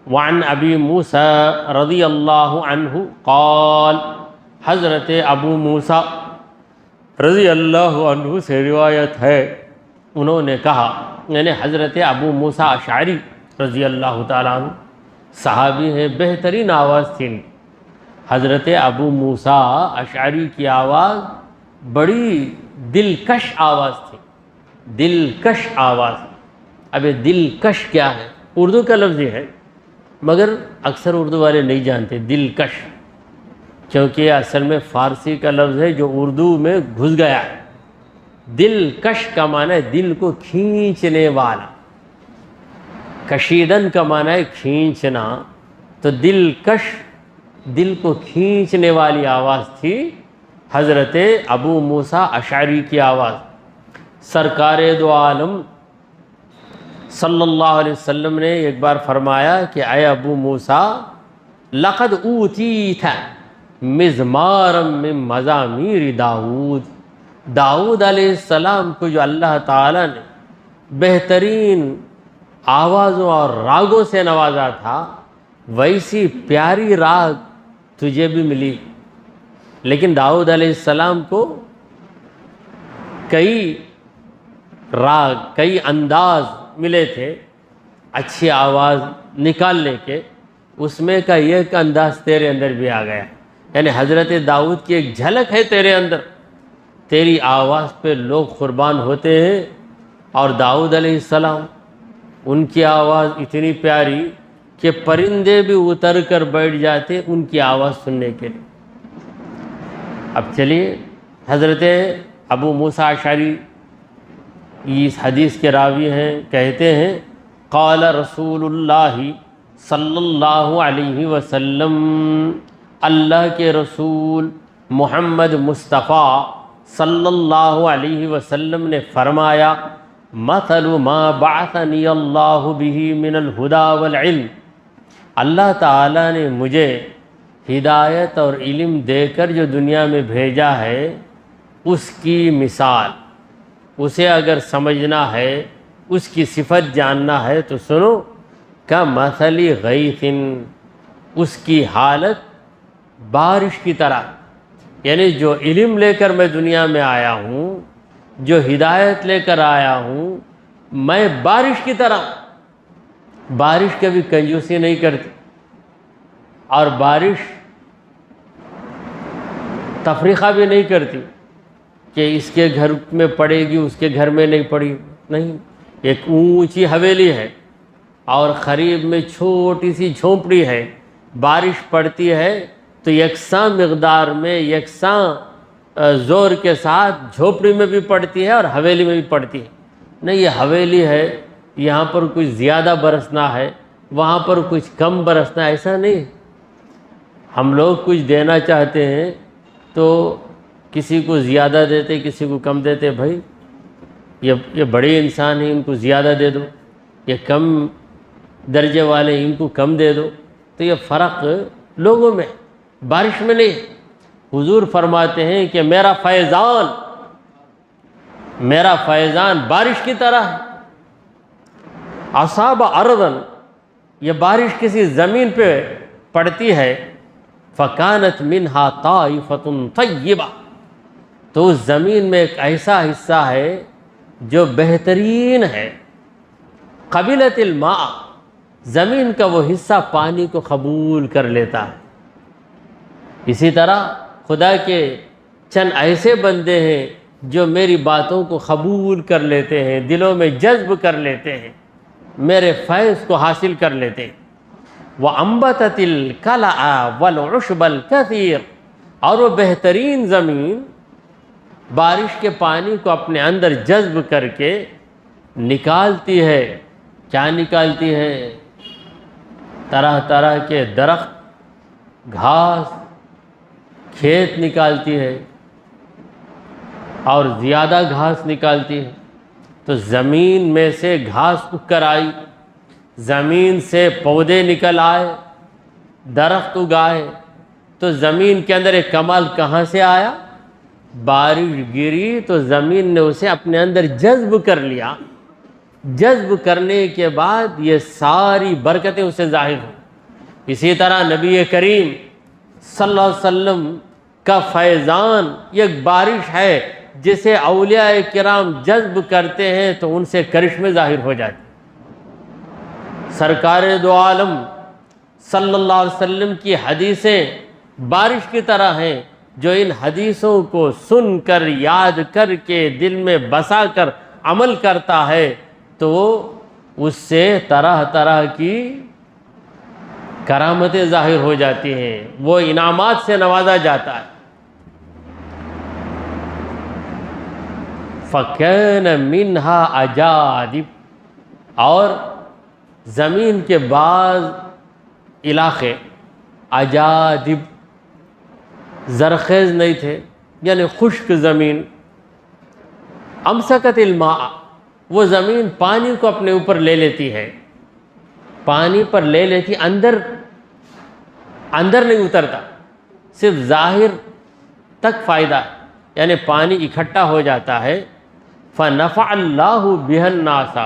وعن ابی موسیٰ رضی اللہ عنہ قال، حضرت ابو موسیٰ رضی اللہ عنہ سے روایت ہے، انہوں نے کہا، یعنی حضرت ابو موسیٰ اشعری رضی اللہ تعالیٰ عنہ صحابی ہیں، بہترین آواز تھی ان کی۔ حضرت ابو موسیٰ اشعری کی آواز بڑی دلکش آواز تھی، دلکش آواز۔ اب یہ دلکش کیا ہے؟ اردو کا لفظ ہے، مگر اکثر اردو والے نہیں جانتے دلکش، کیونکہ یہ اصل میں فارسی کا لفظ ہے جو اردو میں گھس گیا ہے۔ دلکش کا معنی ہے دل کو کھینچنے والا، کشیدن کا معنی ہے کھینچنا، تو دلکش دل کو کھینچنے والی آواز تھی حضرت ابو موسیٰ اشعری کی آواز۔ سرکار دو عالم صلی اللہ علیہ وسلم نے ایک بار فرمایا کہ اے ابو موسیٰ، لقد اوتیت مزمارا من مزامیر داؤد، داؤد علیہ السلام کو جو اللہ تعالیٰ نے بہترین آوازوں اور راگوں سے نوازا تھا، ویسی پیاری راگ تجھے بھی ملی۔ لیکن داؤد علیہ السلام کو کئی راگ، کئی انداز ملے تھے اچھی آواز نکالنے کے، اس میں کا ایک انداز تیرے اندر بھی آ گیا، یعنی حضرت داؤد کی ایک جھلک ہے تیرے اندر، تیری آواز پہ لوگ قربان ہوتے ہیں۔ اور داؤد علیہ السلام، ان کی آواز اتنی پیاری کہ پرندے بھی اتر کر بیٹھ جاتے ان کی آواز سننے کے لیے۔ اب چلیے، حضرت ابو موسیٰ اشعری اس حدیث کے راوی ہیں، کہتے ہیں قال رسول اللہ صلی اللہ علیہ وسلم، اللہ کے رسول محمد مصطفیٰ صلی اللہ علیہ وسلم نے فرمایا، مثل ما بعثنی اللہ بہ من الہدی والعلم، اللہ تعالیٰ نے مجھے ہدایت اور علم دے کر جو دنیا میں بھیجا ہے، اس کی مثال، اسے اگر سمجھنا ہے، اس کی صفت جاننا ہے تو سنو، کمثل غیث، اس کی حالت بارش کی طرح، یعنی جو علم لے کر میں دنیا میں آیا ہوں، جو ہدایت لے کر آیا ہوں، میں بارش کی طرح۔ بارش کبھی کنجوسی نہیں کرتی، اور بارش تفریقہ بھی نہیں کرتی کہ اس کے گھر میں پڑے گی اس کے گھر میں نہیں پڑی، نہیں۔ ایک اونچی حویلی ہے اور قریب میں چھوٹی سی جھونپڑی ہے، بارش پڑتی ہے تو یکساں مقدار میں، یکساں زور کے ساتھ جھونپڑی میں بھی پڑتی ہے اور حویلی میں بھی پڑتی ہے۔ نہیں، یہ حویلی ہے، یہاں پر کچھ زیادہ برسنا ہے، وہاں پر کچھ کم برسنا، ایسا نہیں۔ ہم لوگ کچھ دینا چاہتے ہیں تو کسی کو زیادہ دیتے، کسی کو کم دیتے۔ بھائی یہ بڑے انسان ہیں، ان کو زیادہ دے دو، یہ کم درجے والے ان کو کم دے دو، تو یہ فرق لوگوں میں، بارش میں نہیں۔ حضور فرماتے ہیں کہ میرا فیضان بارش کی طرح ہے۔ اصاب ارضاً، یہ بارش کسی زمین پہ پڑتی ہے، فکانت منہا طائفۃ طیبہ، تو اس زمین میں ایک ایسا حصہ ہے جو بہترین ہے، قبلت الماء، زمین کا وہ حصہ پانی کو قبول کر لیتا ہے۔ اسی طرح خدا کے چند ایسے بندے ہیں جو میری باتوں کو قبول کر لیتے ہیں، دلوں میں جذب کر لیتے ہیں، میرے فیض کو حاصل کر لیتے ہیں۔ وَأَنبَتَتِ الْكَلَعَ وَالْعُشْبَ الْكَثِيرَ، اور وہ بہترین زمین بارش کے پانی کو اپنے اندر جذب کر کے نکالتی ہے۔ کیا نکالتی ہے؟ طرح طرح کے درخت، گھاس، کھیت نکالتی ہے، اور زیادہ گھاس نکالتی ہے۔ تو زمین میں سے گھاس اگ کر آئی، زمین سے پودے نکل آئے، درخت اگائے، تو زمین کے اندر ایک کمال کہاں سے آیا؟ بارش گری تو زمین نے اسے اپنے اندر جذب کر لیا۔ جذب کرنے کے بعد یہ ساری برکتیں اسے ظاہر ہوں۔ اسی طرح نبی کریم صلی اللہ علیہ وسلم کا فیضان یہ ایک بارش ہے جسے اولیاء کرام جذب کرتے ہیں تو ان سے کرشمے ظاہر ہو جاتے۔ سرکار دو عالم صلی اللہ علیہ وسلم کی حدیثیں بارش کی طرح ہیں، جو ان حدیثوں کو سن کر یاد کر کے دل میں بسا کر عمل کرتا ہے تو اس سے طرح طرح کی کرامتیں ظاہر ہو جاتی ہیں، وہ انعامات سے نوازا جاتا ہے۔ فَكَانَ مِنْهَا أَجَادِبُ، اور زمین کے بعض علاقے اجادب زرخیز نہیں تھے، یعنی خشک زمین، امسکت الماء، وہ زمین پانی کو اپنے اوپر لے لیتی ہے، پانی پر لے لیتی، اندر نہیں اترتا، صرف ظاہر تک فائدہ ہے، یعنی پانی اکٹھا ہو جاتا ہے۔ فَنَفَعَ اللَّهُ بِهَا النَّاسَ،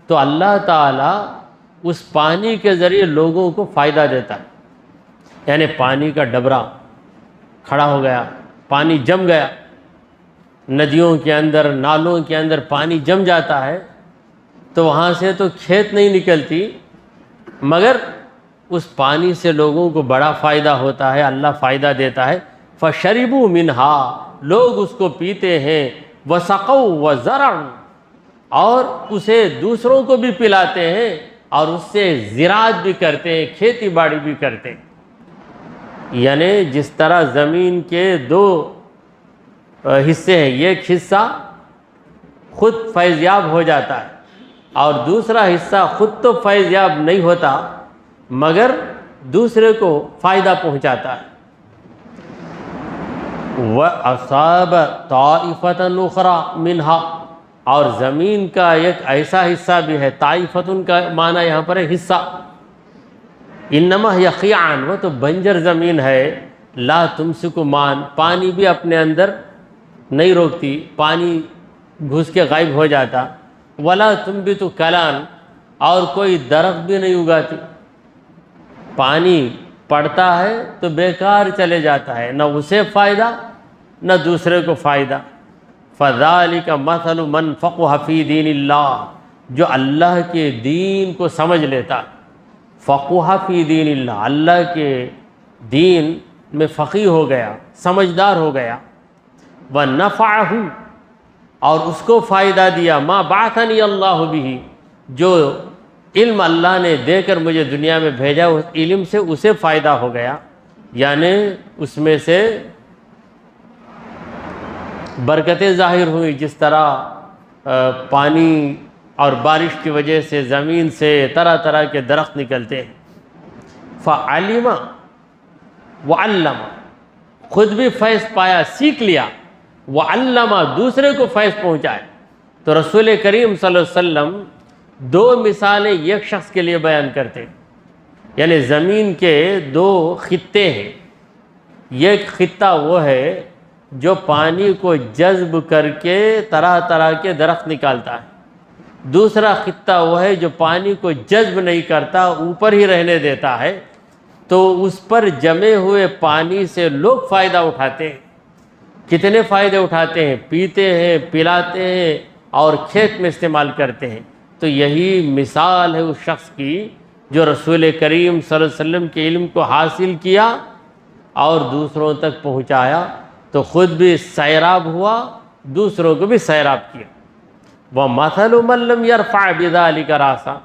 تو اللہ تعالیٰ اس پانی کے ذریعے لوگوں کو فائدہ دیتا ہے، یعنی پانی کا ڈبرا کھڑا ہو گیا، پانی جم گیا، ندیوں کے اندر نالوں کے اندر پانی جم جاتا ہے تو وہاں سے تو کھیت نہیں نکلتی، مگر اس پانی سے لوگوں کو بڑا فائدہ ہوتا ہے، اللہ فائدہ دیتا ہے۔ فَشَرِبُوا مِنْهَا، لوگ اس کو پیتے ہیں، وَسَقَوْا وَزَرَعُوا، اور اسے دوسروں کو بھی پلاتے ہیں اور اس سے زراعت بھی کرتے ہیں، کھیتی باڑی بھی کرتے ہیں۔ یعنی جس طرح زمین کے دو حصے ہیں، ایک حصہ خود فیضیاب ہو جاتا ہے اور دوسرا حصہ خود تو فیضیاب نہیں ہوتا مگر دوسرے کو فائدہ پہنچاتا ہے۔ وَأَصَابَ طَائِفَةً أُخْرَى مِنْهَا، اور زمین کا ایک ایسا حصہ بھی ہے، طائفتن کا معنی یہاں پر ہے حصہ، انما ہی قیعان، وہ تو بنجر زمین ہے، لا تمسک مان، پانی بھی اپنے اندر نہیں روکتی، پانی گھس کے غائب ہو جاتا، ولا تنبت کلان، اور کوئی درخت بھی نہیں اگاتی، پانی پڑتا ہے تو بیکار چلے جاتا ہے، نہ اسے فائدہ نہ دوسرے کو فائدہ۔ فَذَلِكَ مَثَلُ مَنْ فَقِهَ فِي دِينِ اللَّهِ، جو اللہ کے دین کو سمجھ لیتا، فَقِهَ فِي دِينِ اللَّهِ، اللہ کے دین میں فقیہ ہو گیا، سمجھدار ہو گیا، وَنَفَعَهُ، اور اس کو فائدہ دیا، مَا بَعَثَنِيَ اللَّهُ بِهِ، جو علم اللہ نے دے کر مجھے دنیا میں بھیجا، اس علم سے اسے فائدہ ہو گیا، یعنی اس میں سے برکتیں ظاہر ہوئیں، جس طرح پانی اور بارش کی وجہ سے زمین سے طرح طرح کے درخت نکلتے ہیں۔ فعلم وعلم، خود بھی فیض پایا، سیکھ لیا، وعلم، دوسرے کو فیض پہنچائے۔ تو رسول کریم صلی اللہ علیہ وسلم دو مثالیں ایک شخص کے لیے بیان کرتے ہیں، یعنی زمین کے دو خطے ہیں، ایک خطہ وہ ہے جو پانی کو جذب کر کے طرح طرح کے درخت نکالتا ہے، دوسرا خطہ وہ ہے جو پانی کو جذب نہیں کرتا، اوپر ہی رہنے دیتا ہے، تو اس پر جمے ہوئے پانی سے لوگ فائدہ اٹھاتے ہیں۔ کتنے فائدے اٹھاتے ہیں؟ پیتے ہیں، پلاتے ہیں اور کھیت میں استعمال کرتے ہیں۔ تو یہی مثال ہے اس شخص کی جو رسول کریم صلی اللہ علیہ وسلم کے علم کو حاصل کیا اور دوسروں تک پہنچایا، تو خود بھی سیراب ہوا، دوسروں کو بھی سیراب کیا۔ وَمَثَلُ مَن لَّمْ يَرْفَعْ بِذَلِكَ رَأْسًا،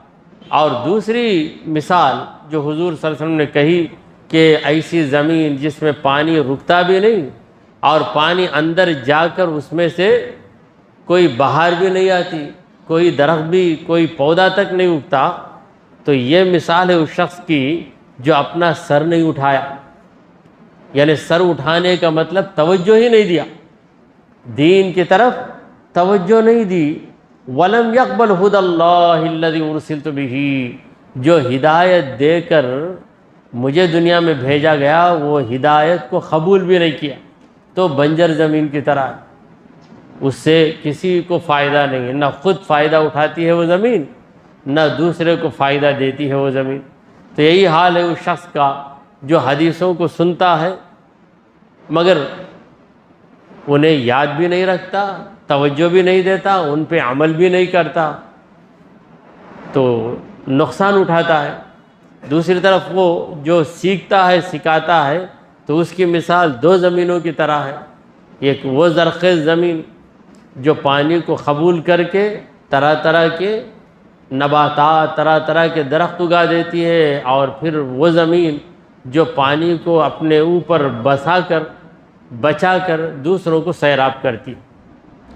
اور دوسری مثال جو حضور صلی اللہ علیہ وسلم نے کہی کہ ایسی زمین جس میں پانی رکتا بھی نہیں اور پانی اندر جا کر اس میں سے کوئی بہار بھی نہیں آتی، کوئی درخت بھی، کوئی پودا تک نہیں اگتا، تو یہ مثال ہے اس شخص کی جو اپنا سر نہیں اٹھایا، یعنی سر اٹھانے کا مطلب توجہ ہی نہیں دیا، دین کی طرف توجہ نہیں دی۔ وَلَمْ يَقْبَلْ هُدَى اللَّهِ الَّذِي أُرْسِلْتُ بِهِ، جو ہدایت دے کر مجھے دنیا میں بھیجا گیا وہ ہدایت کو قبول بھی نہیں کیا، تو بنجر زمین کی طرح۔ اس سے کسی کو فائدہ نہیں ہے، نہ خود فائدہ اٹھاتی ہے وہ زمین، نہ دوسرے کو فائدہ دیتی ہے وہ زمین۔ تو یہی حال ہے اس شخص کا جو حدیثوں کو سنتا ہے مگر انہیں یاد بھی نہیں رکھتا، توجہ بھی نہیں دیتا، ان پہ عمل بھی نہیں کرتا، تو نقصان اٹھاتا ہے۔ دوسری طرف وہ جو سیکھتا ہے، سکھاتا ہے، تو اس کی مثال دو زمینوں کی طرح ہے۔ ایک وہ زرخیز زمین جو پانی کو قبول کر کے طرح طرح کے نباتات، طرح طرح کے درخت اگا دیتی ہے، اور پھر وہ زمین جو پانی کو اپنے اوپر بسا کر، بچا کر دوسروں کو سیراب کرتی ہے۔